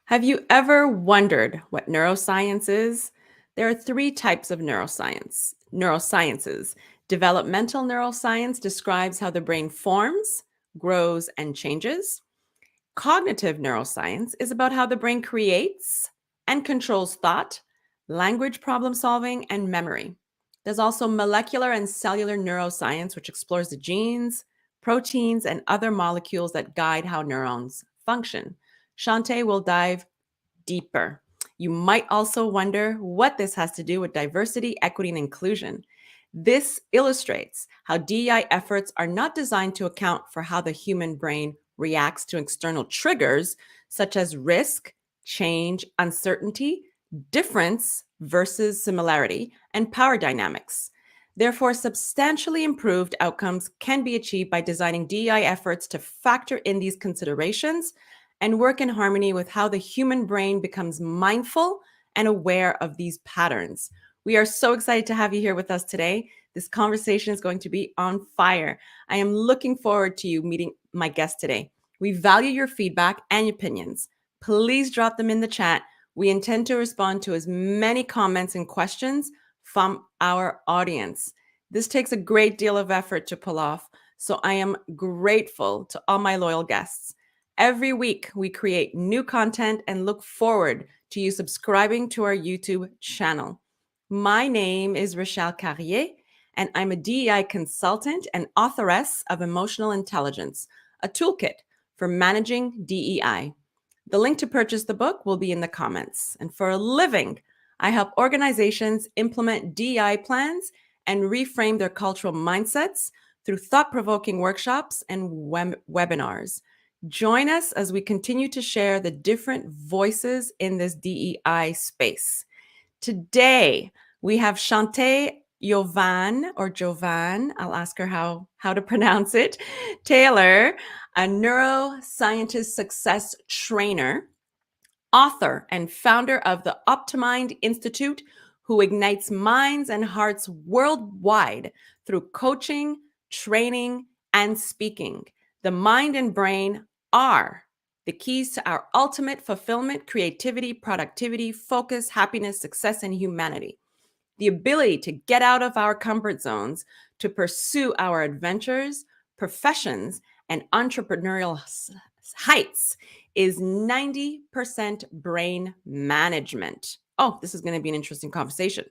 Have you ever wondered what neuroscience is? There are three types of neurosciences. Developmental neuroscience describes how the brain forms, grows, and changes. Cognitive neuroscience is about how the brain creates and controls thought, language problem solving, and memory. There's also molecular and cellular neuroscience, which explores the genes, proteins, and other molecules that guide how neurons function. Chante will dive deeper. You might also wonder what this has to do with diversity, equity, and inclusion. This illustrates how DEI efforts are not designed to account for how the human brain reacts to external triggers such as risk, change, uncertainty, difference versus similarity, and power dynamics. Therefore, substantially improved outcomes can be achieved by designing DEI efforts to factor in these considerations and work in harmony with how the human brain becomes mindful and aware of these patterns. We are so excited to have you here with us today. This conversation is going to be on fire. I am looking forward to you meeting my guest today. We value your feedback and opinions. Please drop them in the chat. We intend to respond to as many comments and questions from our audience. This takes a great deal of effort to pull off, so I am grateful to all my loyal guests. Every week, we create new content and look forward to you subscribing to our YouTube channel. My name is Rochelle Carrier, and I'm a DEI consultant and authoress of Emotional Intelligence, a toolkit for managing DEI. The link to purchase the book will be in the comments. And for a living, I help organizations implement DEI plans and reframe their cultural mindsets through thought-provoking workshops and webinars. Join us as we continue to share the different voices in this DEI space. Today, we have Chante Jovan, I'll ask her how to pronounce it, Taylor, a neuroscientist success trainer, author, and founder of the Optimind Institute, who ignites minds and hearts worldwide through coaching, training, and speaking. The mind and brain are the keys to our ultimate fulfillment, creativity, productivity, focus, happiness, success, and humanity. The ability to get out of our comfort zones to pursue our adventures, professions, and entrepreneurial heights is 90% brain management. Oh, this is going to be an interesting conversation.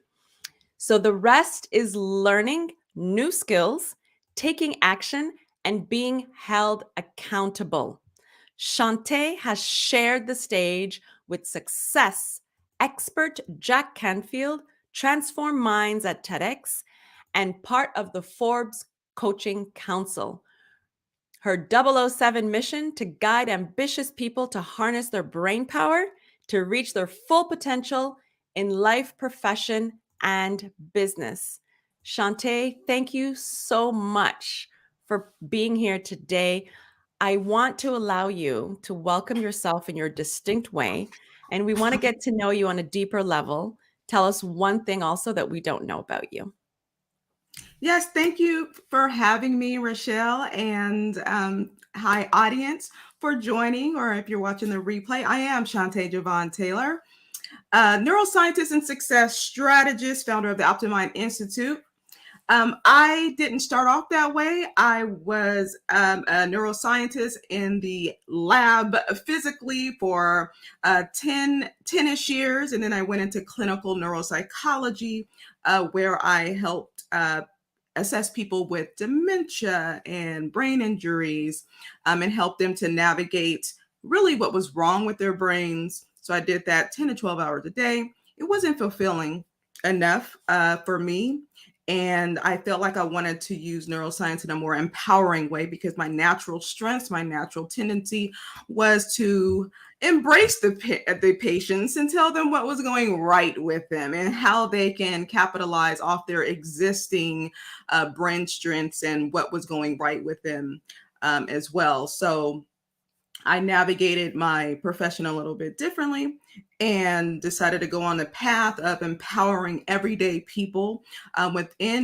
So the rest is learning new skills, taking action, and being held accountable. Chante has shared the stage with success expert Jack Canfield, Transform Minds at TEDx, and part of the Forbes Coaching Council. Her 007 mission to guide ambitious people to harness their brain power to reach their full potential in life, profession, and business. Chante, thank you so much for being here today. I want to allow you to welcome yourself in your distinct way, and we want to get to know you on a deeper level. Tell us one thing also that we don't know about you. Yes, thank you for having me, Rochelle, and hi, audience, for joining, or if you're watching the replay. I am Chante Jovan Taylor, neuroscientist and success strategist, founder of the Optimind Institute. I didn't start off that way. I was a neuroscientist in the lab physically for 10-ish years. And then I went into clinical neuropsychology, where I helped assess people with dementia and brain injuries, and help them to navigate really what was wrong with their brains. So I did that 10 to 12 hours a day. It wasn't fulfilling enough for me. And I felt like I wanted to use neuroscience in a more empowering way, because my natural strengths, my natural tendency was to embrace the patients and tell them what was going right with them and how they can capitalize off their existing brain strengths and what was going right with them as well. So I navigated my profession a little bit differently and decided to go on the path of empowering everyday people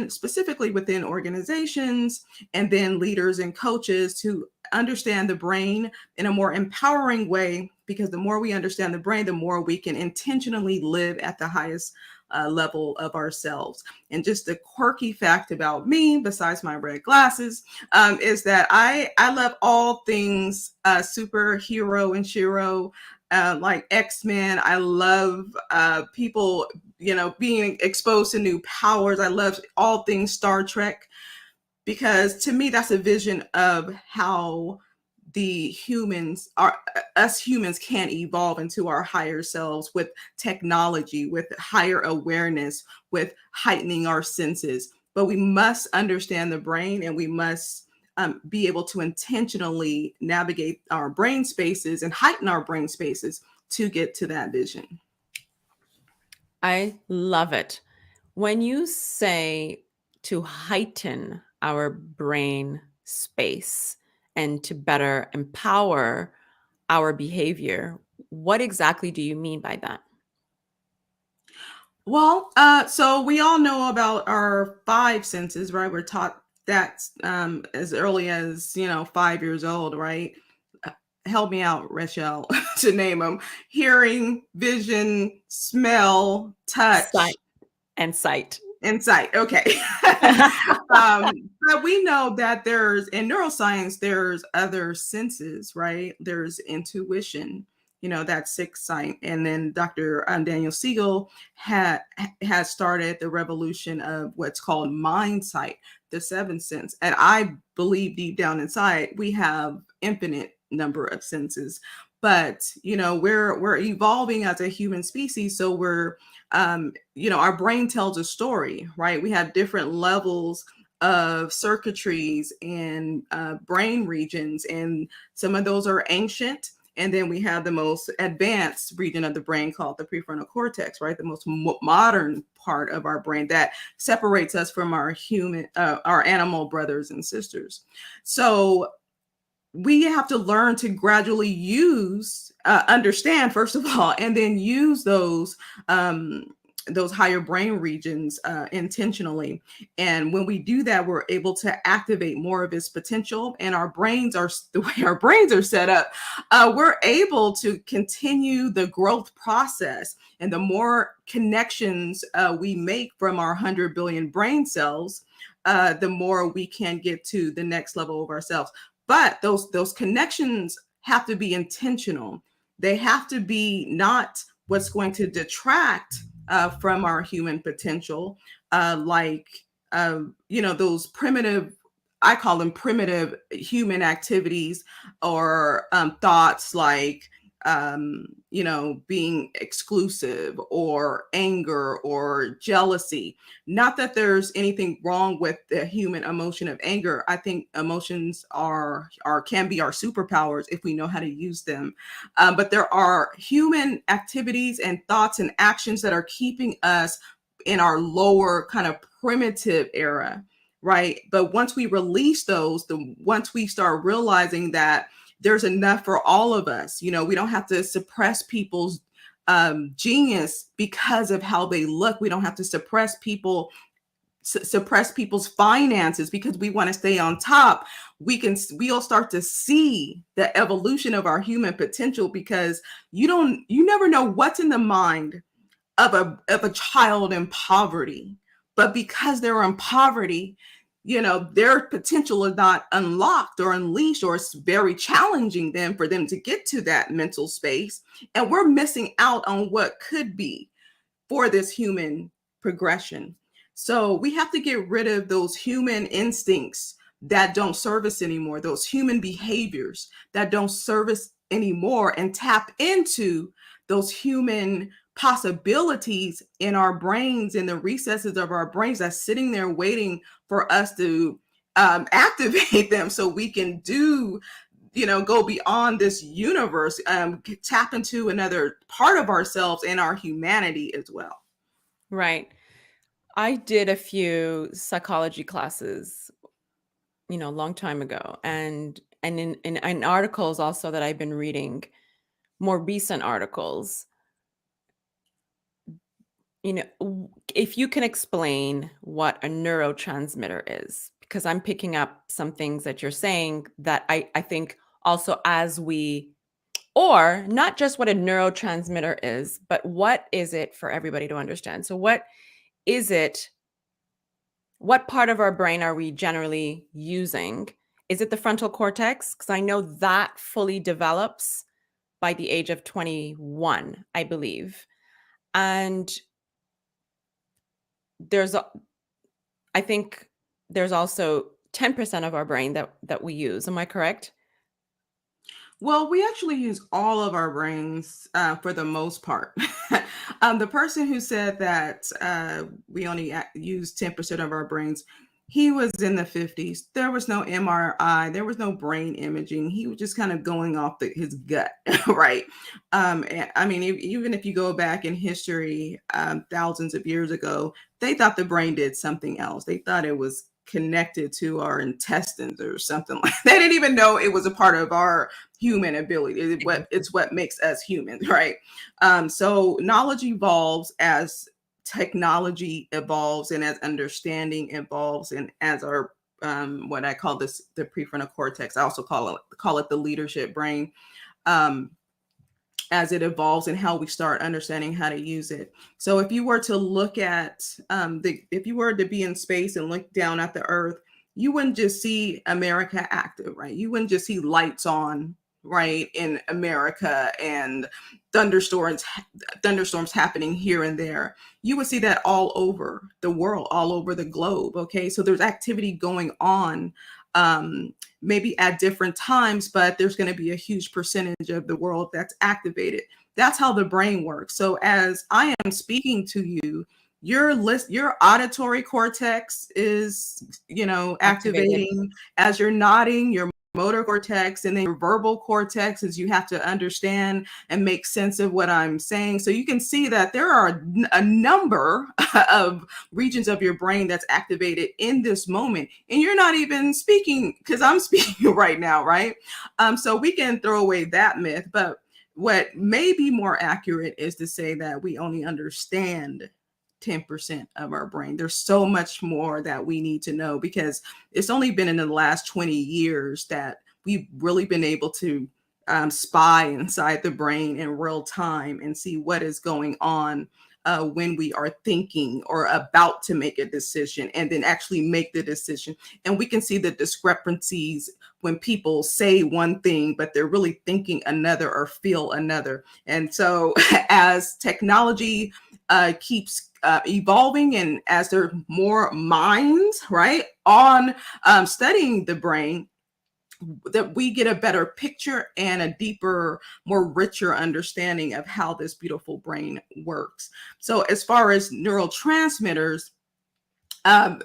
specifically within organizations, and then leaders and coaches to understand the brain in a more empowering way. Because the more we understand the brain, the more we can intentionally live at the highest level of ourselves. And just a quirky fact about me, besides my red glasses, is that I love all things superhero and shiro, like X-Men. I love people, being exposed to new powers. I love all things Star Trek, because to me that's a vision of how us humans can evolve into our higher selves with technology, with higher awareness, with heightening our senses. But we must understand the brain, and we must be able to intentionally navigate our brain spaces and heighten our brain spaces to get to that vision. I love it. When you say to heighten our brain space and to better empower our behavior, what exactly do you mean by that? Well, so we all know about our five senses, right? We're taught that as early as 5 years old, right? Uh, Help me out, Rachel, to name them: hearing, vision, smell, touch, Sight and sight. and sight. Okay. But we know that in neuroscience, there's other senses, right? There's intuition, that sixth sight. And then Dr. Daniel Siegel has started the revolution of what's called mind sight, the seventh sense. And I believe deep down inside, we have infinite number of senses. But we're evolving as a human species, so our brain tells a story, right? We have different levels of circuitries and brain regions, and some of those are ancient. And then we have the most advanced region of the brain called the prefrontal cortex, right? The most modern part of our brain that separates us from our animal brothers and sisters. So we have to learn to gradually understand, first of all, and then use those higher brain regions intentionally. And when we do that, we're able to activate more of its potential. And the way our brains are set up, we're able to continue the growth process. And the more connections we make from our 100 billion brain cells, the more we can get to the next level of ourselves. But those connections have to be intentional. They have to be not what's going to detract from our human potential, like those primitive, I call them primitive human activities, or thoughts like being exclusive, or anger, or jealousy. Not that there's anything wrong with the human emotion of anger. I think emotions can be our superpowers if we know how to use them. But there are human activities and thoughts and actions that are keeping us in our lower kind of primitive era, right? But once we release once we start realizing that there's enough for all of us, we don't have to suppress people's genius because of how they look. We don't have to suppress people's finances because we want to stay on top. We'll start to see the evolution of our human potential, because you never know what's in the mind of a child in poverty. But because they're in poverty, their potential is not unlocked or unleashed, or it's very challenging then for them to get to that mental space. And we're missing out on what could be for this human progression. So we have to get rid of those human instincts that don't serve us anymore, those human behaviors that don't serve us anymore, and tap into those human possibilities in our brains, in the recesses of our brains, that's sitting there waiting for us to activate them, so we can go beyond this universe, tap into another part of ourselves and our humanity as well. Right. I did a few psychology classes, a long time ago. And and in articles also that I've been reading, more recent articles, if you can explain what a neurotransmitter is, because I'm picking up some things that you're saying that I think also or not just what a neurotransmitter is, but what is it for everybody to understand? So what is it? What part of our brain are we generally using? Is it the frontal cortex? Because I know that fully develops by the age of 21, I believe. And I think there's also 10% of our brain that we use. Am I correct? Well, we actually use all of our brains for the most part. The person who said that we only use 10% of our brains, he was in the 50s. There was no MRI, there was no brain imaging. He was just kind of going off his gut, right? I mean, even if you go back in history, thousands of years ago, they thought the brain did something else. They thought it was connected to our intestines or something like that. They didn't even know it was a part of our human ability. It's what makes us human, right? So knowledge evolves as technology evolves and as understanding evolves and as our what I call this the prefrontal cortex. I also call it the leadership brain. Um, as it evolves and how we start understanding how to use it. So if you were to look at if you were to be in space and look down at the Earth, you wouldn't just see America active, right? You wouldn't just see lights on, right, in America and thunderstorms happening here and there. You would see that all over the world, all over the globe. Okay, so there's activity going on. Maybe at different times, but there's going to be a huge percentage of the world that's activated. That's how the brain works. So as I am speaking to you, your auditory cortex is, Activated. activating as you're nodding, your motor cortex, and then your verbal cortex is you have to understand and make sense of what I'm saying. So you can see that there are a number of regions of your brain that's activated in this moment, and you're not even speaking because I'm speaking right now, right? So we can throw away that myth, but what may be more accurate is to say that we only understand 10% of our brain. There's so much more that we need to know because it's only been in the last 20 years that we've really been able to spy inside the brain in real time and see what is going on when we are thinking or about to make a decision and then actually make the decision. And we can see the discrepancies when people say one thing, but they're really thinking another or feel another. And so as technology keeps evolving and as there are more minds, right, on studying the brain, that we get a better picture and a deeper, more richer understanding of how this beautiful brain works. So as far as neurotransmitters,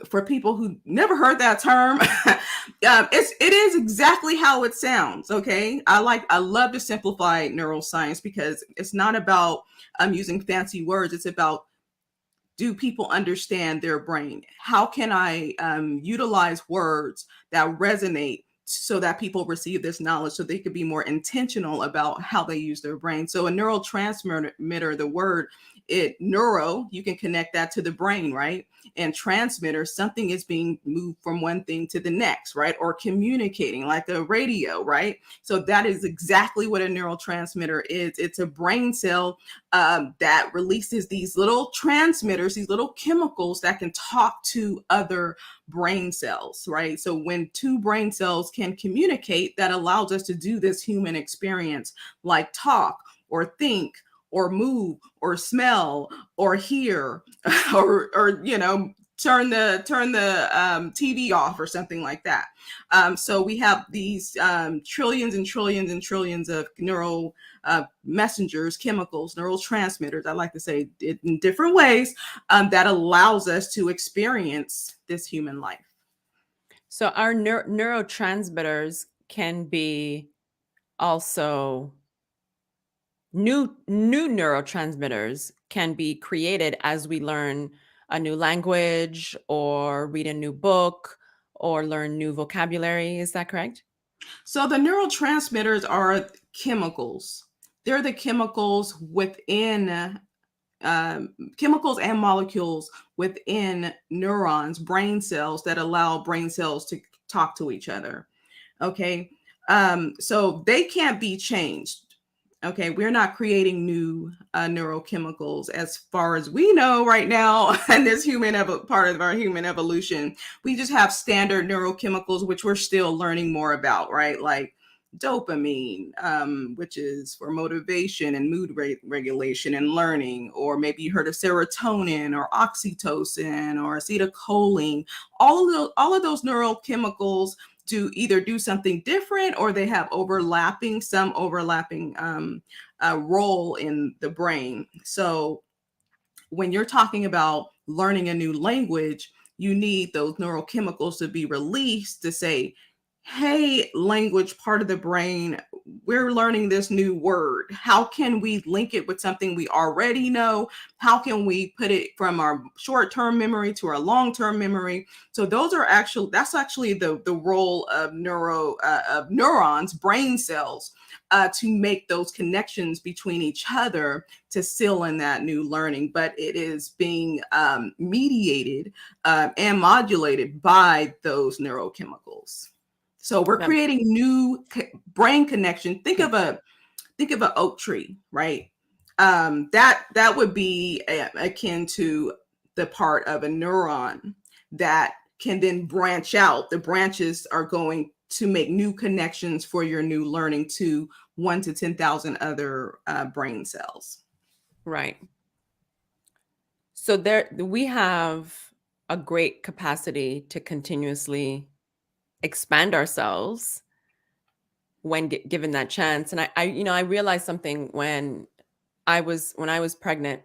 for people who never heard that term, it is exactly how it sounds. Okay, I love to simplify neuroscience because it's not about using fancy words. It's about, do people understand their brain? How can I utilize words that resonate so that people receive this knowledge so they could be more intentional about how they use their brain? So a neurotransmitter, the word, neuro, you can connect that to the brain, right? And transmitter, something is being moved from one thing to the next, right? Or communicating like a radio, right? So that is exactly what a neurotransmitter is. It's a brain cell that releases these little transmitters, these little chemicals that can talk to other brain cells, right? So when two brain cells can communicate, that allows us to do this human experience like talk or think or move or smell or hear or turn the TV off or something like that. So we have these trillions and trillions and trillions of neural messengers, chemicals, neurotransmitters, I like to say it in different ways, that allows us to experience this human life. So our neurotransmitters can be also new neurotransmitters can be created as we learn a new language or read a new book or learn new vocabulary. Is that correct? So the neurotransmitters are chemicals. They're the chemicals within chemicals and molecules within neurons, brain cells that allow brain cells to talk to each other. Okay. So they can't be changed. Okay. We're not creating new neurochemicals as far as we know right now in this part of our human evolution. We just have standard neurochemicals, which we're still learning more about, right? Like dopamine, which is for motivation and mood regulation and learning, or maybe you heard of serotonin or oxytocin or acetylcholine. All of those neurochemicals do something different, or they have some overlapping role in the brain. So when you're talking about learning a new language, you need those neurochemicals to be released to say, hey, language part of the brain, we're learning this new word. How can we link it with something we already know? How can we put it from our short-term memory to our long-term memory? So that's actually the role of neurons, brain cells, to make those connections between each other to seal in that new learning. But it is being mediated and modulated by those neurochemicals. So we're That- creating new brain connection. Think of an oak tree, right? That would be akin to the part of a neuron that can then branch out. The branches are going to make new connections for your new learning to 1 to 10,000 other brain cells. Right. So there we have a great capacity to continuously expand ourselves when given that chance. And I realized something when I was pregnant.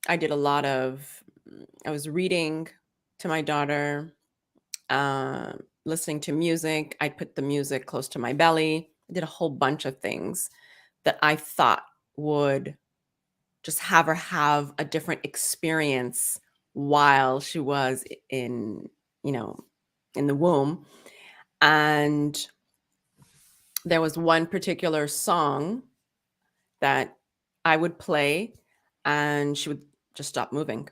I did a lot of I was reading to my daughter, listening to music. I put the music close to my belly. I did a whole bunch of things that I thought would just have her have a different experience while she was in, in the womb. And there was one particular song that I would play and she would just stop moving.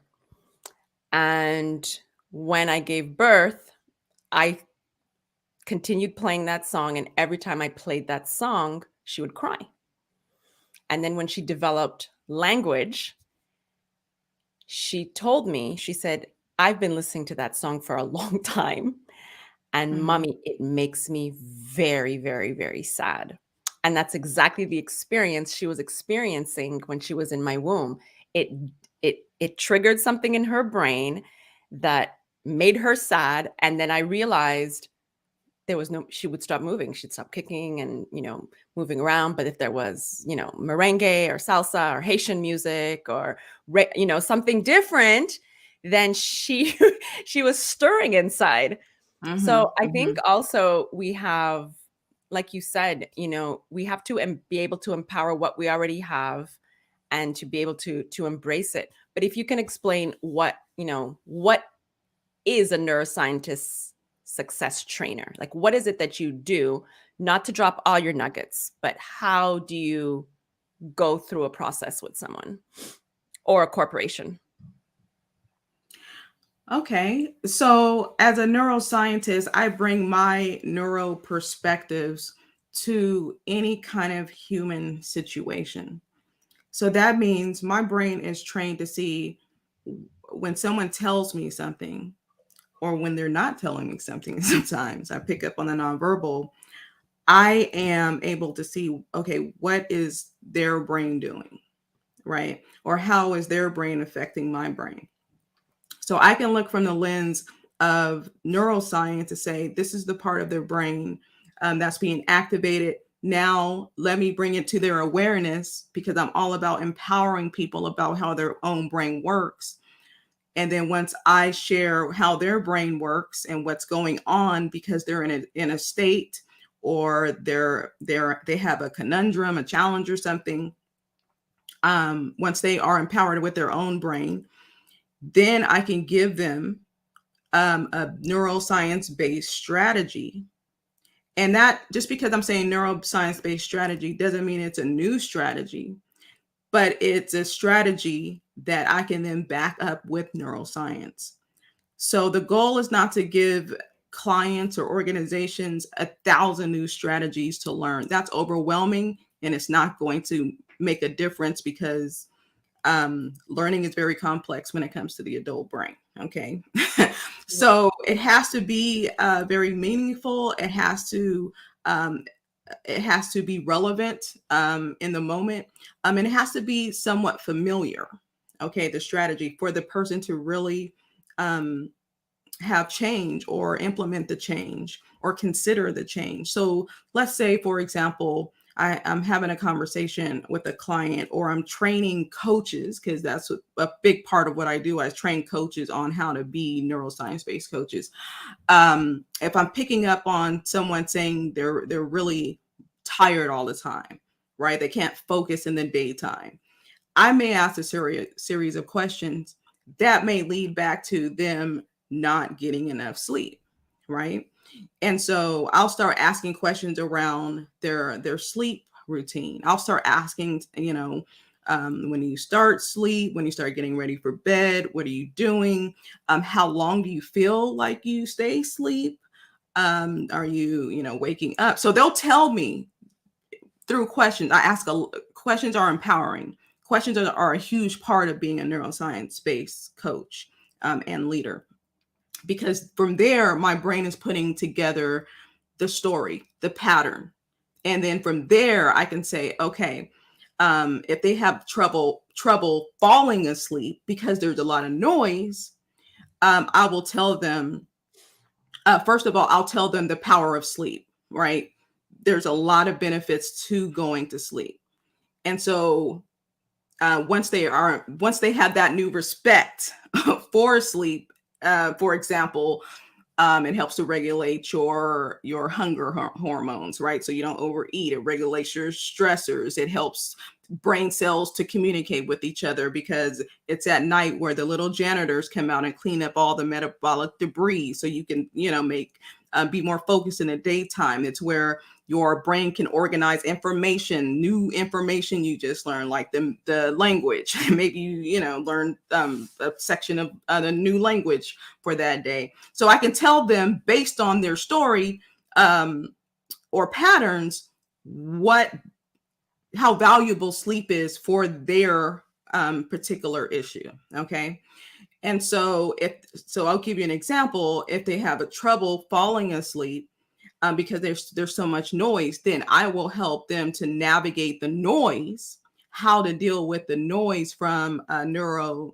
And when I gave birth, I continued playing that song. And every time I played that song, she would cry. And then when she developed language, she told me, she said, I've been listening to that song for a long time. And Mhm. mommy, it makes me very, very, very sad. And that's exactly the experience she was experiencing when she was in my womb. It it triggered something in her brain that made her sad. And then I realized she would stop moving. She'd stop kicking and, moving around. But if there was, merengue or salsa or Haitian music or, something different, then she, she was stirring inside. So Mhm. I think Mhm. also we have, like you said, we have to be able to empower what we already have and to be able to embrace it. But if you can explain what is a neuroscientist success trainer? Like, what is it that you do, not to drop all your nuggets, but how do you go through a process with someone or a corporation? Okay. So, as a neuroscientist, I bring my neuro perspectives to any kind of human situation. So, that means my brain is trained to see when someone tells me something or when they're not telling me something. Sometimes I pick up on the nonverbal. I am able to see, okay, what is their brain doing? Right. Or how is their brain affecting my brain? So I can look from the lens of neuroscience to say, this is the part of their brain that's being activated. Now, let me bring it to their awareness, because I'm all about empowering people about how their own brain works. And then once I share how their brain works and what's going on, because they're in a state, or they have a conundrum, a challenge or something, once they are empowered with their own brain, then I can give them a neuroscience based strategy And that, just because I'm saying neuroscience-based strategy doesn't mean it's a new strategy, but it's a strategy that I can then back up with neuroscience. So the goal is not to give clients or organizations 1,000 new strategies to learn. That's overwhelming, and it's not going to make a difference, because learning is very complex when it comes to the adult brain. Okay. So it has to be very meaningful. Um, it has to be relevant in the moment. And it has to be somewhat familiar. Okay. The strategy for the person to really um, have change or implement the change or consider the change. So let's say, for example, I'm having a conversation with a client, or I'm training coaches, because that's a big part of what I do. I train coaches on how to be neuroscience-based coaches. If I'm picking up on someone saying they're really tired all the time, right? They can't focus in the daytime. I may ask a series of questions that may lead back to them not getting enough sleep, right? And so I'll start asking questions around their sleep routine. I'll start asking, when you start sleep, when you start getting ready for bed, what are you doing? How long do you feel like you stay asleep? Are you, waking up? So they'll tell me through questions. Questions are empowering. Questions are a huge part of being a neuroscience-based coach and leader, because from there, my brain is putting together the story, the pattern. And then from there, I can say, okay, if they have trouble falling asleep because there's a lot of noise, I will tell them, first of all, I'll tell them the power of sleep, right? There's a lot of benefits to going to sleep. And so once they have that new respect for sleep, for example, it helps to regulate your hunger hormones, right? So you don't overeat. It regulates your stressors. It helps brain cells to communicate with each other, because it's at night where the little janitors come out and clean up all the metabolic debris, so you can, be more focused in the daytime. It's where your brain can organize new information you just learned, like the language. Maybe you learn a section of the new language for that day. So I can tell them, based on their story or patterns, how valuable sleep is for their particular issue. Okay. And so I'll give you an example. If they have a trouble falling asleep because there's so much noise, then I will help them to navigate the noise, how to deal with the noise from a neuro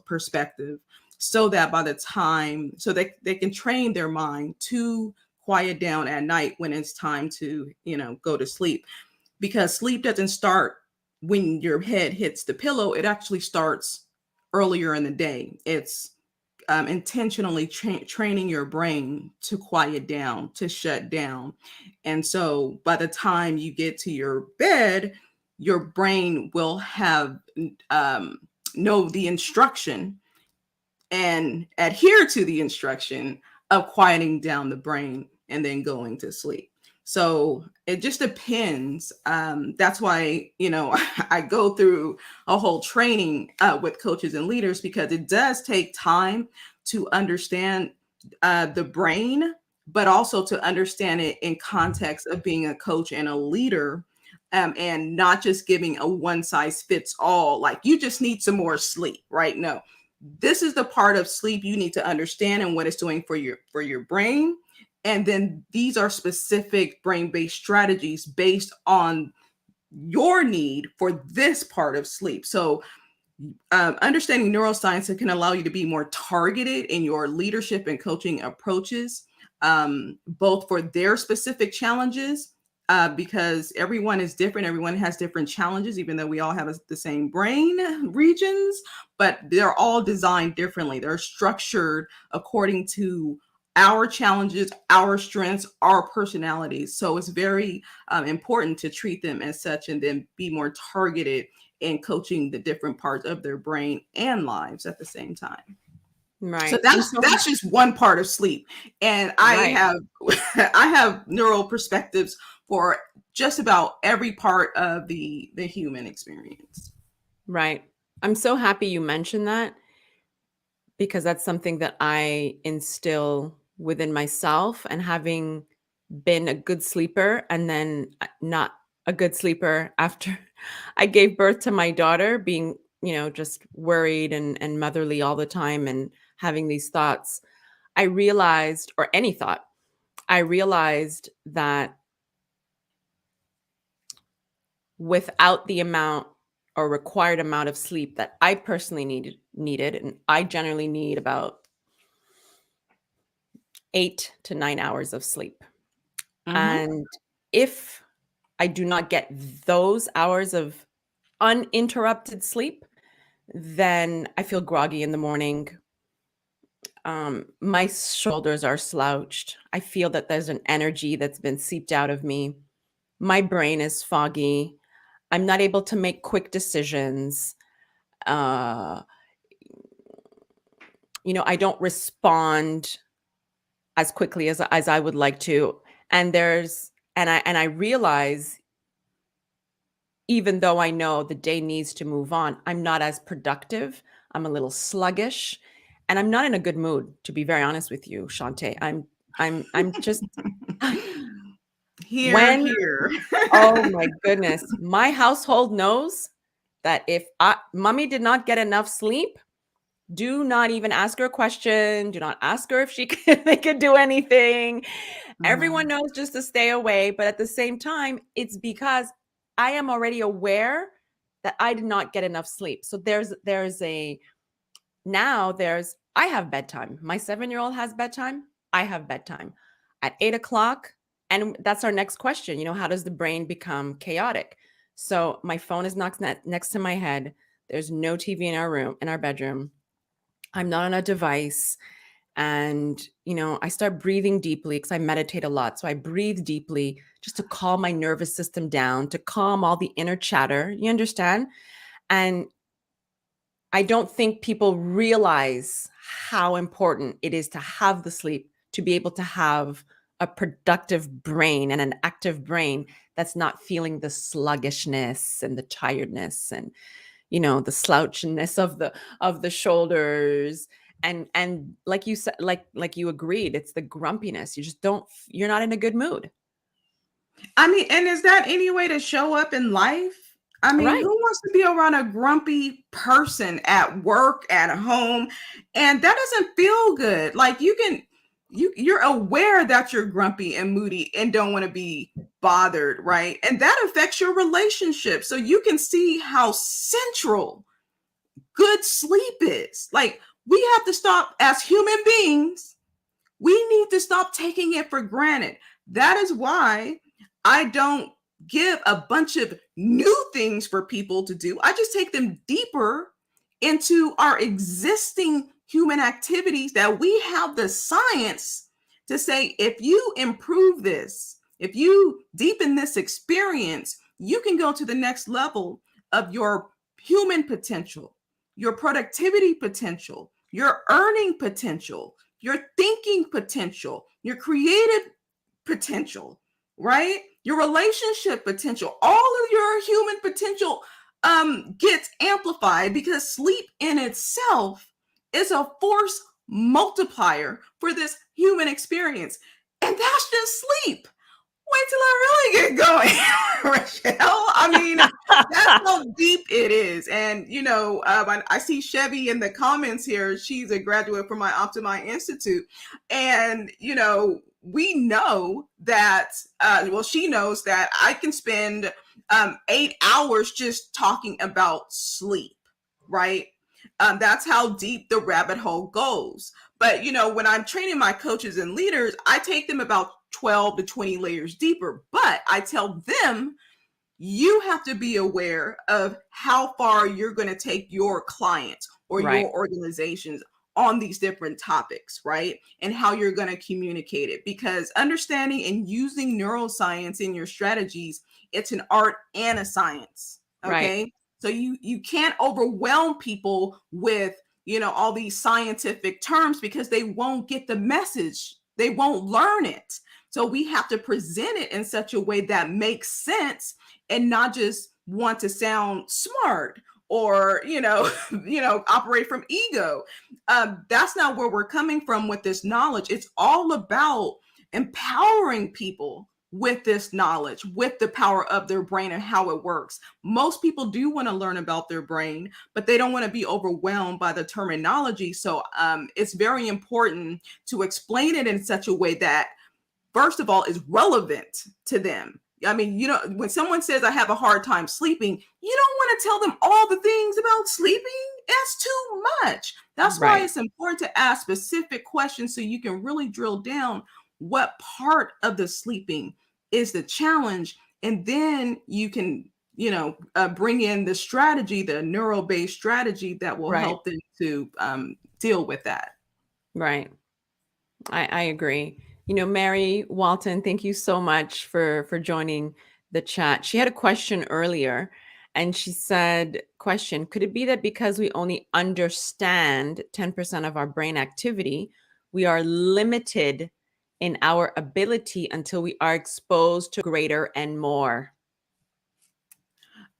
perspective, so that by the time, so they can train their mind to quiet down at night when it's time to, go to sleep. Because sleep doesn't start when your head hits the pillow. It actually starts earlier in the day. It's intentionally training your brain to quiet down, to shut down. And so by the time you get to your bed, your brain will have know the instruction and adhere to the instruction of quieting down the brain and then going to sleep. So it just depends. That's why, I go through a whole training with coaches and leaders, because it does take time to understand the brain, but also to understand it in context of being a coach and a leader, and not just giving a one size fits all, like you just need some more sleep, right? No, this is the part of sleep you need to understand and what it's doing for your brain. And then these are specific brain-based strategies based on your need for this part of sleep. So understanding neuroscience can allow you to be more targeted in your leadership and coaching approaches, both for their specific challenges, because everyone is different. Everyone has different challenges, even though we all have the same brain regions, but they're all designed differently. They're structured according to our challenges, our strengths, our personalities. So it's very important to treat them as such, and then be more targeted in coaching the different parts of their brain and lives at the same time. So Right. I'm that's so that's just one part of sleep. And I right. have I have neural perspectives for just about every part of the human experience. Right. I'm so happy you mentioned that because that's something that I instill within myself, and having been a good sleeper and then not a good sleeper after I gave birth to my daughter, being, just worried and motherly all the time and having these thoughts. I realized, or any thought, I realized that without the amount or required amount of sleep that I personally needed, and I generally need about 8 to 9 hours of sleep. Hmm. And if I do not get those hours of uninterrupted sleep, then I feel groggy in the morning. My shoulders are slouched. I feel that there's an energy that's been seeped out of me. My brain is foggy. I'm not able to make quick decisions. Uh, I don't respond as quickly as I would like to. And I realize, even though I know the day needs to move on, I'm not as productive. I'm a little sluggish, and I'm not in a good mood, to be very honest with you, Chante. I'm just Here, when here. oh my goodness, my household knows that if mommy did not get enough sleep, do not even ask her a question. Do not ask her if they could do anything. Everyone Mhm. knows just to stay away, but at the same time, it's because I am already aware that I did not get enough sleep. So there's I have bedtime. My 7-year-old has bedtime. I have bedtime at 8 o'clock. And that's our next question. How does the brain become chaotic? So my phone is next to my head. There's no TV in our bedroom. I'm not on a device. And, I start breathing deeply because I meditate a lot. So I breathe deeply just to calm my nervous system down, to calm all the inner chatter. You understand? And I don't think people realize how important it is to have the sleep, to be able to have a productive brain and an active brain that's not feeling the sluggishness and the tiredness and the slouchiness of the shoulders. And like you said, like you agreed, it's the grumpiness. You're not in a good mood. I mean, and is that any way to show up in life? I mean, who Right. wants to be around a grumpy person at work, at home? And that doesn't feel good. Like you're aware that you're grumpy and moody and don't want to be bothered, right? And that affects your relationship. So you can see how central good sleep is. Like we have to stop as human beings, we need to stop taking it for granted. That is why I don't give a bunch of new things for people to do. I just take them deeper into our existing human activities that we have the science to say if you improve this, if you deepen this experience, you can go to the next level of your human potential, your productivity potential, your earning potential, your thinking potential, your creative potential, right? Your relationship potential, all of your human potential gets amplified because sleep in itself is a force multiplier for this human experience. And that's just sleep. Wait till I really get going, Rochelle. I mean, that's how deep it is. And, I see Chevy in the comments here. She's a graduate from my Optimi Institute. And, we know that, she knows that I can spend 8 hours just talking about sleep, right? That's how deep the rabbit hole goes. But, when I'm training my coaches and leaders, I take them about 12 to 20 layers deeper. But I tell them, you have to be aware of how far you're going to take your clients or Right. your organizations on these different topics, right? And how you're going to communicate it. Because understanding and using neuroscience in your strategies, it's an art and a science. Right. Okay. So you can't overwhelm people with all these scientific terms because they won't get the message. They won't learn it. So we have to present it in such a way that makes sense and not just want to sound smart or, operate from ego. That's not where we're coming from with this knowledge. It's all about empowering people with this knowledge, with the power of their brain and how it works. Most people do want to learn about their brain, but they don't want to be overwhelmed by the terminology. So it's very important to explain it in such a way that, first of all, is relevant to them. I mean, when someone says I have a hard time sleeping, you don't want to tell them all the things about sleeping. That's too much. That's why it's important to ask specific questions so you can really drill down what part of the sleeping is the challenge. And then you can, bring in the strategy, the neuro-based strategy that will help them to deal with that. Right. I agree. Mary Walton, thank you so much for joining the chat. She had a question earlier and she said, could it be that because we only understand 10% of our brain activity, we are limited in our ability until we are exposed to greater and more?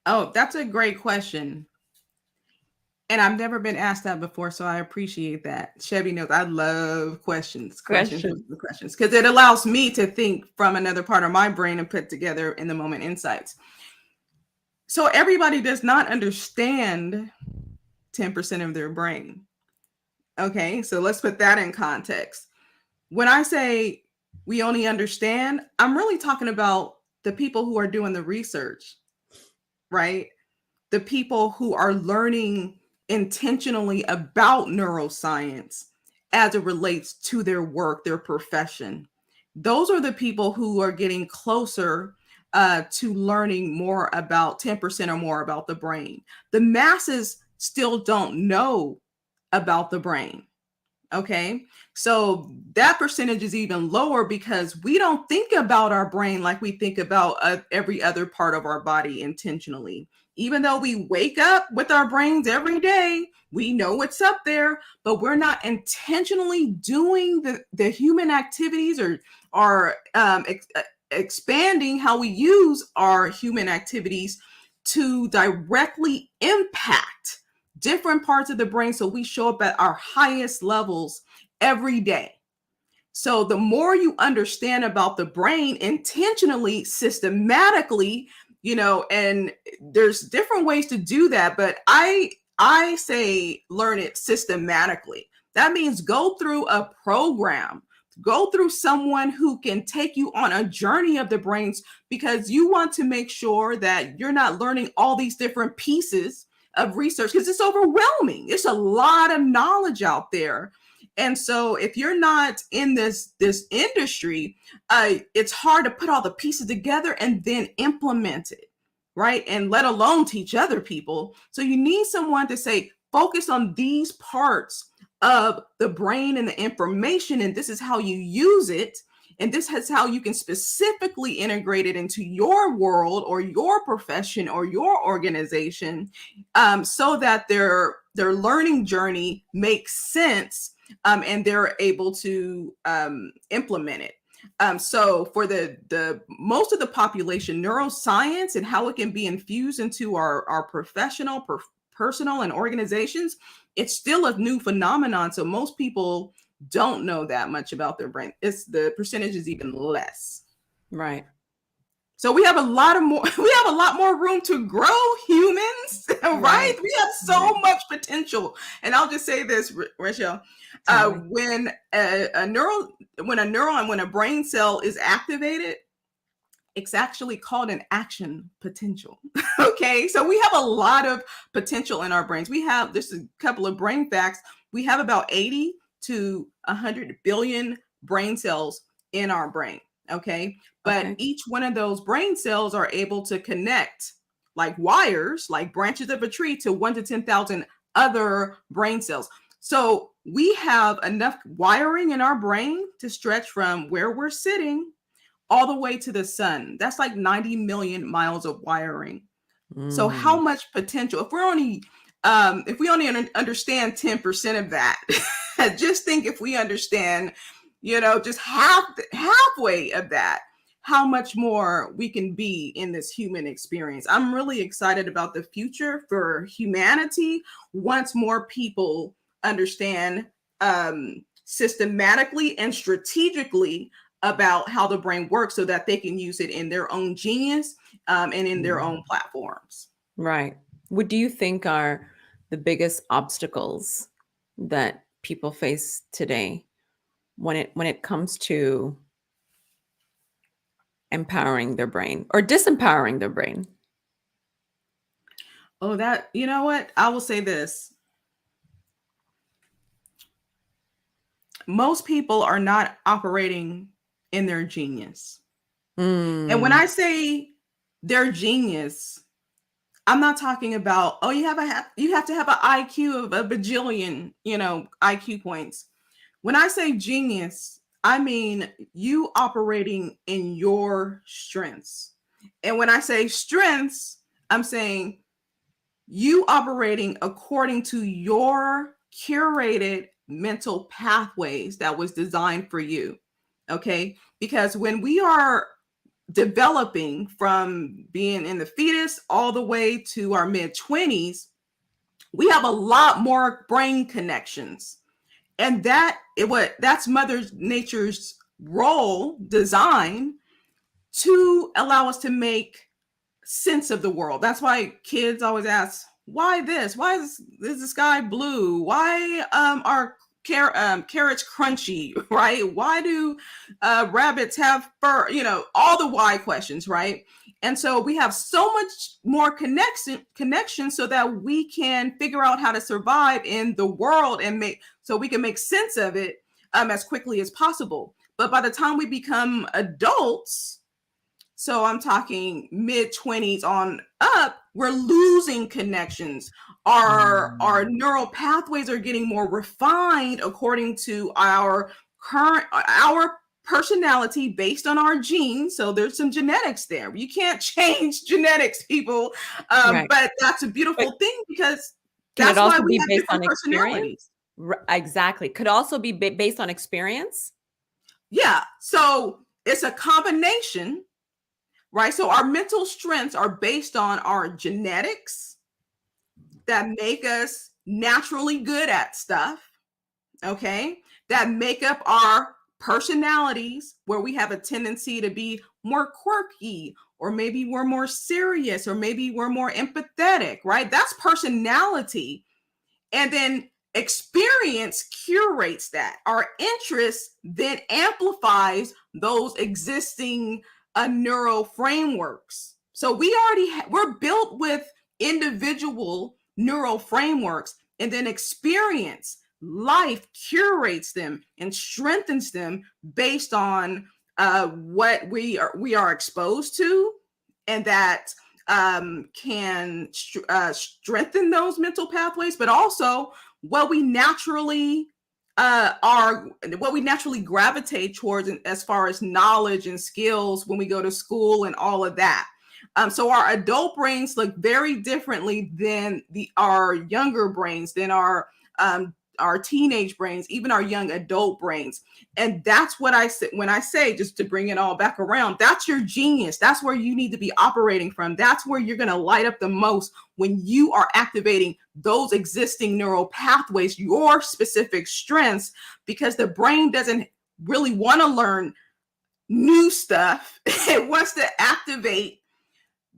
Oh, that's a great question. And I've never been asked that before, so I appreciate that. Chevy knows I love questions, because it allows me to think from another part of my brain and put together in the moment insights. So everybody does not understand 10% of their brain. Okay, so let's put that in context. When I say we only understand, I'm really talking about the people who are doing the research, right? The people who are learning intentionally about neuroscience as it relates to their work, their profession. Those are the people who are getting closer to learning more about 10% or more about the brain. The masses still don't know about the brain. Okay, so that percentage is even lower because we don't think about our brain like we think about every other part of our body intentionally. Even though we wake up with our brains every day, we know what's up there, but we're not intentionally doing the human activities or expanding how we use our human activities to directly impact different parts of the brain so we show up at our highest levels every day. So the more you understand about the brain intentionally, systematically, and there's different ways to do that, but I say learn it systematically. That means go through a program, go through someone who can take you on a journey of the brains, because you want to make sure that you're not learning all these different pieces of research, because it's overwhelming. It's a lot of knowledge out there. And so if you're not in this industry, it's hard to put all the pieces together and then implement it, right? And let alone teach other people. So you need someone to say, focus on these parts of the brain and the information, and this is how you use it. And this is how you can specifically integrate it into your world or your profession or your organization, so that their learning journey makes sense, and they're able to implement it. So for the most of the population, neuroscience and how it can be infused into our professional, personal, and organizations, it's still a new phenomenon. So most people don't know that much about their brain. The percentage is even less. Right. So we have a lot more room to grow, humans, right? We have so much potential. And I'll just say this, Rochelle, when a neuron, when a brain cell is activated, it's actually called an action potential. Okay, so we have a lot of potential in our brains. There's a couple of brain facts. We have about 80 to 100 billion brain cells in our brain. Okay. But each one of those brain cells are able to connect like wires, like branches of a tree, to 1 to 10,000 other brain cells. So we have enough wiring in our brain to stretch from where we're sitting all the way to the sun. That's like 90 million miles of wiring. So how much potential? If we're only if we only understand 10% of that, just think if we understand, just halfway of that, how much more we can be in this human experience. I'm really excited about the future for humanity once more people understand systematically and strategically about how the brain works so that they can use it in their own genius and in their own platforms. Right. What do you think are the biggest obstacles that people face today when it comes to empowering their brain or disempowering their brain? Oh, you know what? I will say this. Most people are not operating in their genius. And when I say their genius, I'm not talking about, oh, you have to have an IQ of a bajillion, IQ points. When I say genius, I mean you operating in your strengths. And when I say strengths, I'm saying you operating according to your curated mental pathways that was designed for you. Okay? Because when we are developing from being in the fetus all the way to our mid-20s, we have a lot more brain connections. And that's Mother Nature's role, design, to allow us to make sense of the world. That's why kids always ask, why this? Why is the sky blue? Why are carrots crunchy, right? Why do rabbits have fur? All the why questions, right? And so we have so much more connection so that we can figure out how to survive in the world so we can make sense of it as quickly as possible. But by the time we become adults, so I'm talking mid-20s on up, we're losing connections. Our neural pathways are getting more refined according to our personality based on our genes. So there's some genetics there. You can't change genetics, people. Right. But that's a beautiful thing because Can that's it also why we be have based different on personalities. experience? Exactly. Could also be based on experience. Yeah. So it's a combination. Right. So our mental strengths are based on our genetics that make us naturally good at stuff. Okay. That make up our personalities where we have a tendency to be more quirky, or maybe we're more serious, or maybe we're more empathetic. Right. That's personality. And then experience curates that. Our interest then amplifies those existing neural frameworks. So we're built with individual neural frameworks, and then experience, life curates them and strengthens them based on what we are exposed to, and that can strengthen those mental pathways, but also what we naturally gravitate towards as far as knowledge and skills when we go to school and all of that. So our adult brains look very differently than our younger brains, than our teenage brains, even our young adult brains. And that's what I say when I say, just to bring it all back around, that's your genius. That's where you need to be operating from. That's where you're going to light up the most when you are activating those existing neural pathways, your specific strengths, because the brain doesn't really want to learn new stuff. It wants to activate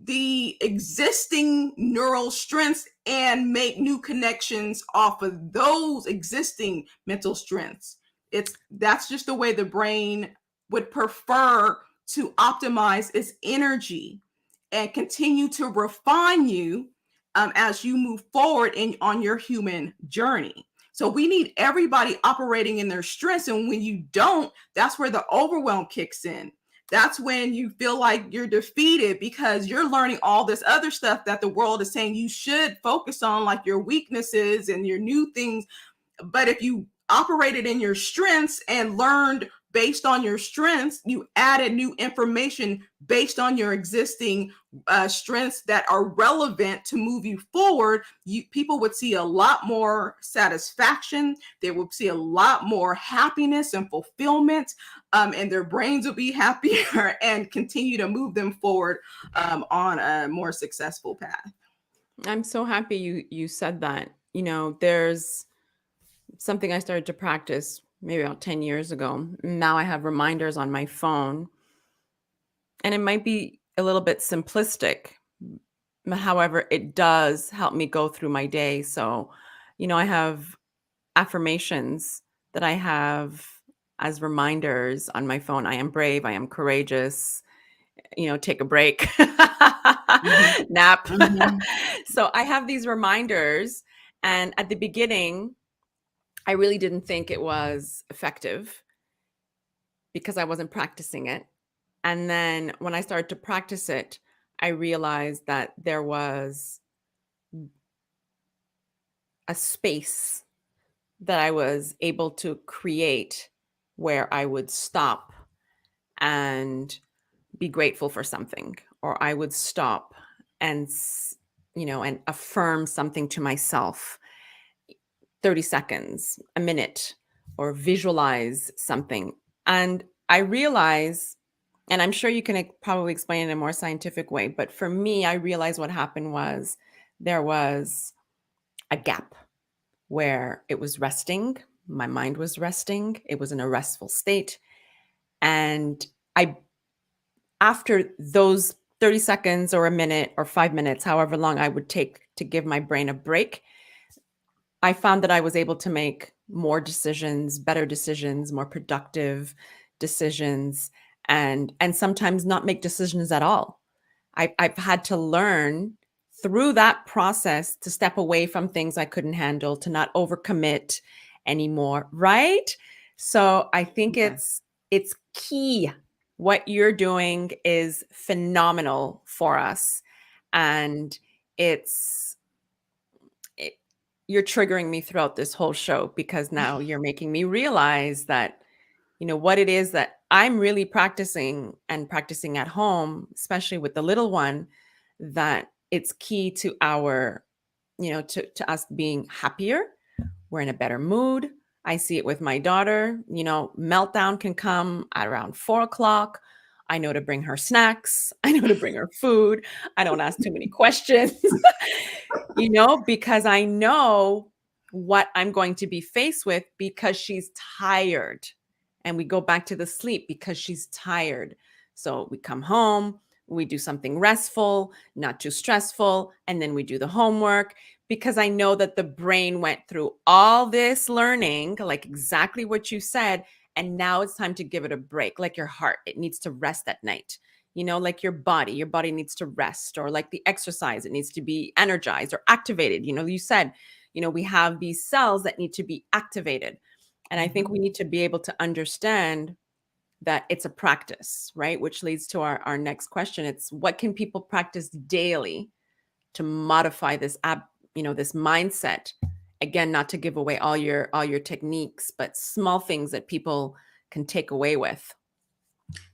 the existing neural strengths and make new connections off of those existing mental strengths. That's just the way the brain would prefer to optimize its energy and continue to refine you as you move forward on your human journey. So we need everybody operating in their strengths. And when you don't, that's where the overwhelm kicks in. That's when you feel like you're defeated because you're learning all this other stuff that the world is saying you should focus on, like your weaknesses and your new things. But if you operated in your strengths and learned based on your strengths, you added new information based on your existing strengths that are relevant to move you forward, people would see a lot more satisfaction. They would see a lot more happiness and fulfillment, and their brains will be happier and continue to move them forward on a more successful path. I'm so happy you said that. There's something I started to practice maybe about 10 years ago. Now I have reminders on my phone, and it might be a little bit simplistic. However, it does help me go through my day. So, I have affirmations that I have as reminders on my phone. I am brave. I am courageous. Take a break, Mhm. nap. Mhm. So I have these reminders. And at the beginning, I really didn't think it was effective because I wasn't practicing it. And then when I started to practice it, I realized that there was a space that I was able to create where I would stop and be grateful for something, or I would stop and, and affirm something to myself, 30 seconds, a minute, or visualize something. And I realize, and I'm sure you can probably explain it in a more scientific way, but for me, I realized what happened was there was a gap where it was resting. My mind was resting. It was in a restful state. And after those 30 seconds or a minute or 5 minutes, however long I would take to give my brain a break, I found that I was able to make more decisions, better decisions, more productive decisions, and sometimes not make decisions at all. I've had to learn through that process to step away from things I couldn't handle, to not overcommit anymore, right? So I think Okay. it's key. What you're doing is phenomenal for us, and it's it, you're triggering me throughout this whole show because now you're making me realize that what it is that I'm really practicing and practicing at home, especially with the little one, that it's key to our, to us being happier. We're in a better mood. I see it with my daughter. Meltdown can come at around 4 o'clock. I know to bring her snacks. I know to bring her food. I don't ask too many questions, because I know what I'm going to be faced with because she's tired. And we go back to the sleep because she's tired. So we come home, we do something restful, not too stressful, and then we do the homework because I know that the brain went through all this learning, like exactly what you said. And now it's time to give it a break, like your heart, it needs to rest at night. Like your body needs to rest, or like the exercise, it needs to be energized or activated. You said, we have these cells that need to be activated. And I think we need to be able to understand that it's a practice, right? Which leads to our next question. It's what can people practice daily to modify this this mindset? Again, not to give away all your techniques, but small things that people can take away with.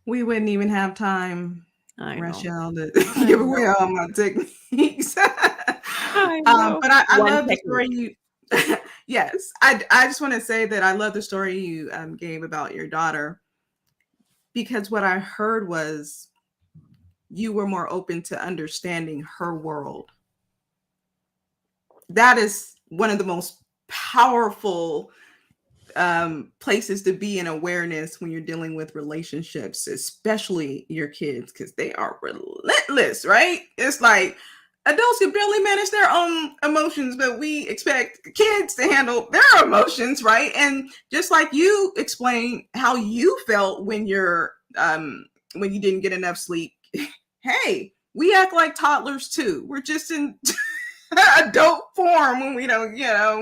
We wouldn't even have time, I know. Rachel, to I give know. away all my techniques. I know. But I One love the story technique. you. Yes, I just want to say that I love the story you gave about your daughter, because what I heard was you were more open to understanding her world. That is one of the most powerful places to be in awareness when you're dealing with relationships, especially your kids, because they are relentless, right? It's like adults can barely manage their own emotions, but we expect kids to handle their emotions, right? And just like you explained how you felt when when you didn't get enough sleep, hey, we act like toddlers too. We're just in adult form when we don't,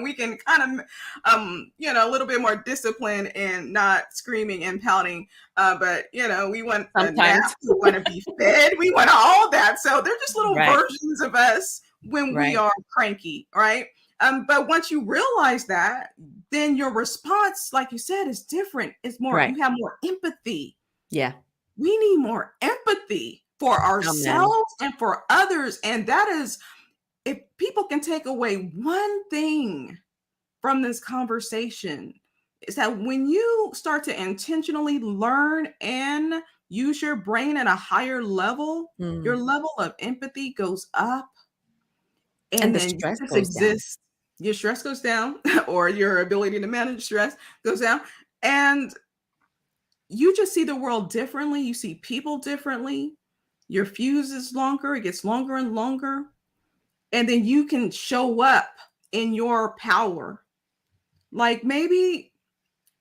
we can kind of, a little bit more discipline and not screaming and pouting. But, we want a nap, Sometimes. we want to be fed, we want all that. So they're just little Right. versions of us when we Right. are cranky, right? But once you realize that, then your response, like you said, is different. It's more, Right. you have more empathy. Yeah. We need more empathy for Amen. ourselves and for others. And that is, if people can take away one thing from this conversation, is that when you start to intentionally learn and use your brain at a higher level, your Mm. level of empathy goes up, And and the then you stress just goes down. exist. Your stress goes down, or your ability to manage stress goes down, and you just see the world differently. You see people differently. Your fuse is longer, it gets longer and longer, and then you can show up in your power. Like maybe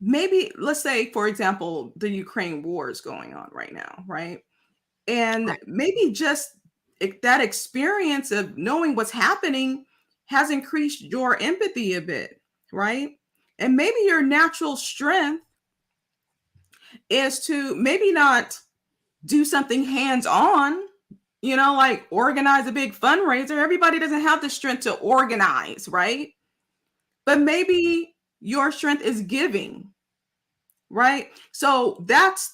let's say, for example, the Ukraine war is going on right now, right? And Right. maybe just that experience of knowing what's happening has increased your empathy a bit, right? And maybe your natural strength is to maybe not do something hands on, like organize a big fundraiser. Everybody doesn't have the strength to organize, right? But maybe your strength is giving, right? So that's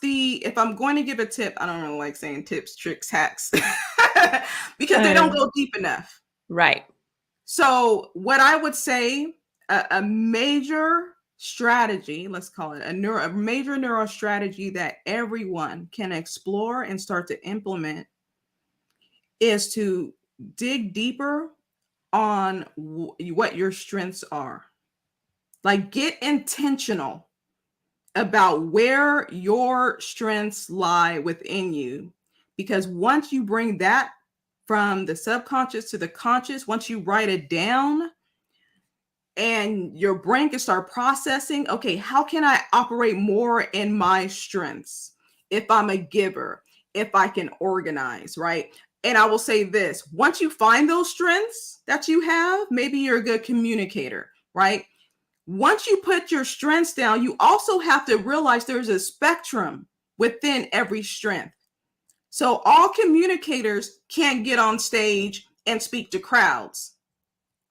the, if I'm going to give a tip, I don't really like saying tips, tricks, hacks because they don't go deep enough. Right. So what I would say, a major strategy, let's call it a major neuro strategy that everyone can explore and start to implement, is to dig deeper on what your strengths are. Like, get intentional about where your strengths lie within you. Because once you bring that from the subconscious to the conscious, once you write it down, and your brain can start processing, okay, how can I operate more in my strengths? If I'm a giver, if I can organize, right? And I will say this, once you find those strengths that you have, maybe you're a good communicator, right? Once you put your strengths down, you also have to realize there's a spectrum within every strength. So all communicators can't get on stage and speak to crowds,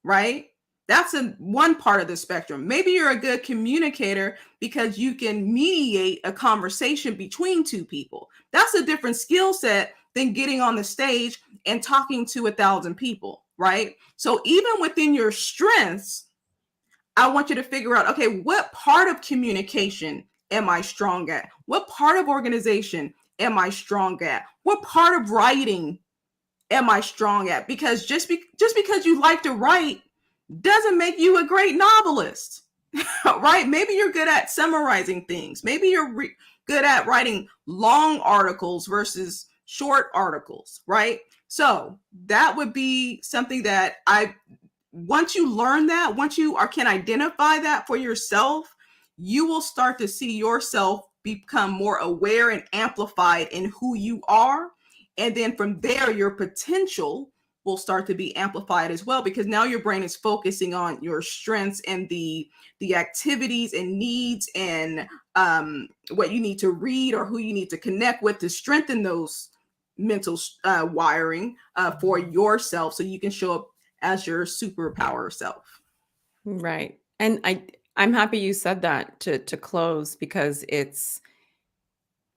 right? That's one part of the spectrum. Maybe you're a good communicator because you can mediate a conversation between two people. That's a different skill set than getting on the stage and talking to 1,000 people, right? So even within your strengths, I want you to figure out, okay, what part of communication am I strong at? What part of organization am I strong at? What part of writing am I strong at? Because just because you like to write doesn't make you a great novelist, right? Maybe you're good at summarizing things. Maybe you're good at writing long articles versus short articles, right? So that would be something that once you learn that, once you can identify that for yourself, you will start to see yourself become more aware and amplified in who you are. And then from there, your potential will start to be amplified as well, because now your brain is focusing on your strengths and the activities and needs and what you need to read or who you need to connect with to strengthen those mental wiring for yourself, so you can show up as your superpower self. Right. And I'm happy you said that to close, because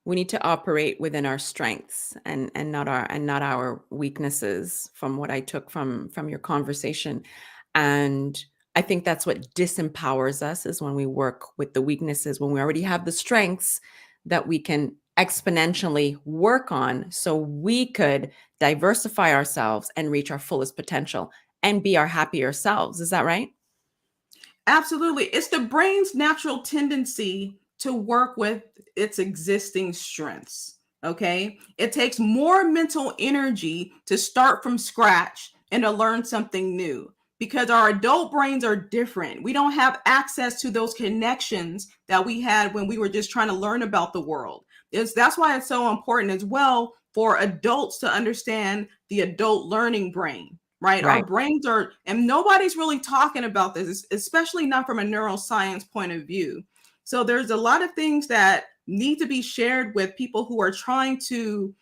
we need to operate within our strengths and not our weaknesses, from what I took from your conversation. And I think that's what disempowers us, is when we work with the weaknesses, when we already have the strengths that we can exponentially work on, so we could diversify ourselves and reach our fullest potential and be our happier selves. Is that right? Absolutely. It's the brain's natural tendency to work with its existing strengths. Okay. It takes more mental energy to start from scratch and to learn something new, because our adult brains are different. We don't have access to those connections that we had when we were just trying to learn about the world. That's why it's so important as well for adults to understand the adult learning brain, right? Our Right. brains are, and nobody's really talking about this, especially not from a neuroscience point of view. So there's a lot of things that need to be shared with people who are trying to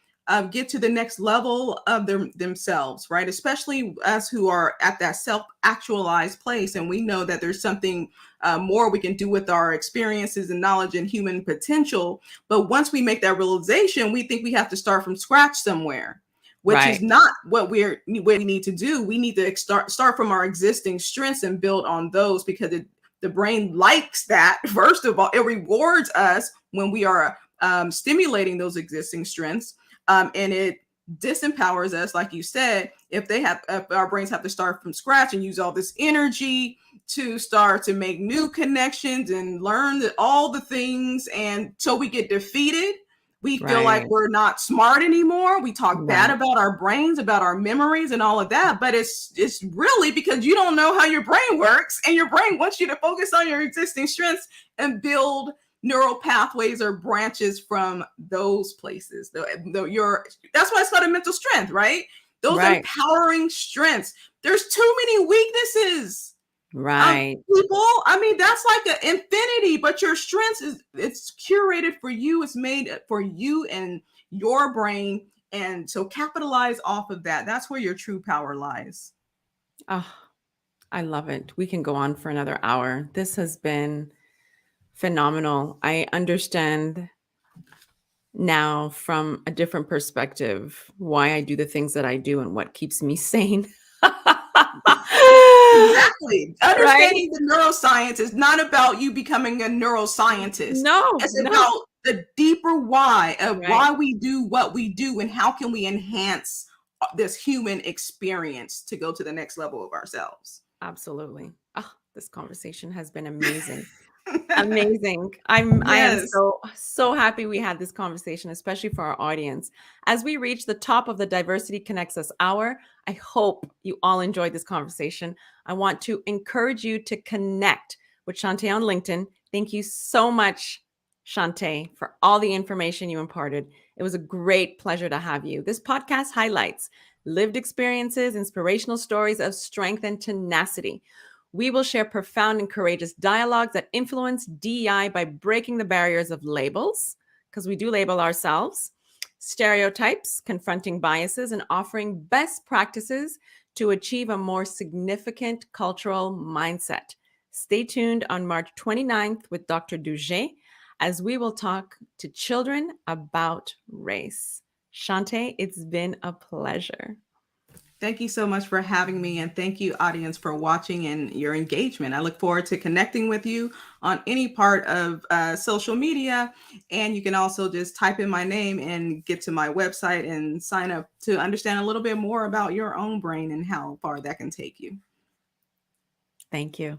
get to the next level of themselves, right? Especially us who are at that self-actualized place, and we know that there's something more we can do with our experiences and knowledge and human potential. But once we make that realization, we think we have to start from scratch somewhere, which is Right. not what we need to do. We need to start from our existing strengths and build on those, because the brain likes that. First of all, it rewards us when we are stimulating those existing strengths, and it disempowers us, like you said, if our brains have to start from scratch and use all this energy to start to make new connections and learn all the things, and so we get defeated. We feel like Right. we're not smart anymore. We talk bad Right. about our brains, about our memories and all of that. But it's really because you don't know how your brain works, and your brain wants you to focus on your existing strengths and build neural pathways or branches from those places. That's why it's called a mental strength, right? Those Right. empowering strengths. There's too many weaknesses of Right. people. I mean, that's like an infinity, but your strengths it's curated for you. It's made for you and your brain. And so capitalize off of that. That's where your true power lies. Oh, I love it. We can go on for another hour. This has been phenomenal. I understand now from a different perspective why I do the things that I do and what keeps me sane. Exactly. Right? Understanding the neuroscience is not about you becoming a neuroscientist. No, It's no. about the deeper why of Right. why we do what we do, and how can we enhance this human experience to go to the next level of ourselves. Absolutely. Oh, this conversation has been amazing. Amazing. I am Yes. so happy we had this conversation, especially for our audience. As we reach the top of the Diversity Connects Us hour, I hope you all enjoyed this conversation. I want to encourage you to connect with Chante on LinkedIn. Thank you so much, Chante, for all the information you imparted. It was a great pleasure to have you. This podcast highlights lived experiences, inspirational stories of strength and tenacity. We will share profound and courageous dialogues that influence DEI by breaking the barriers of labels, because we do label ourselves, stereotypes, confronting biases, and offering best practices to achieve a more significant cultural mindset. Stay tuned on March 29th with Dr. Duget as we will talk to children about race. Chante, it's been a pleasure. Thank you so much for having me, and thank you, audience, for watching and your engagement. I look forward to connecting with you on any part of social media, and you can also just type in my name and get to my website and sign up to understand a little bit more about your own brain and how far that can take you. Thank you.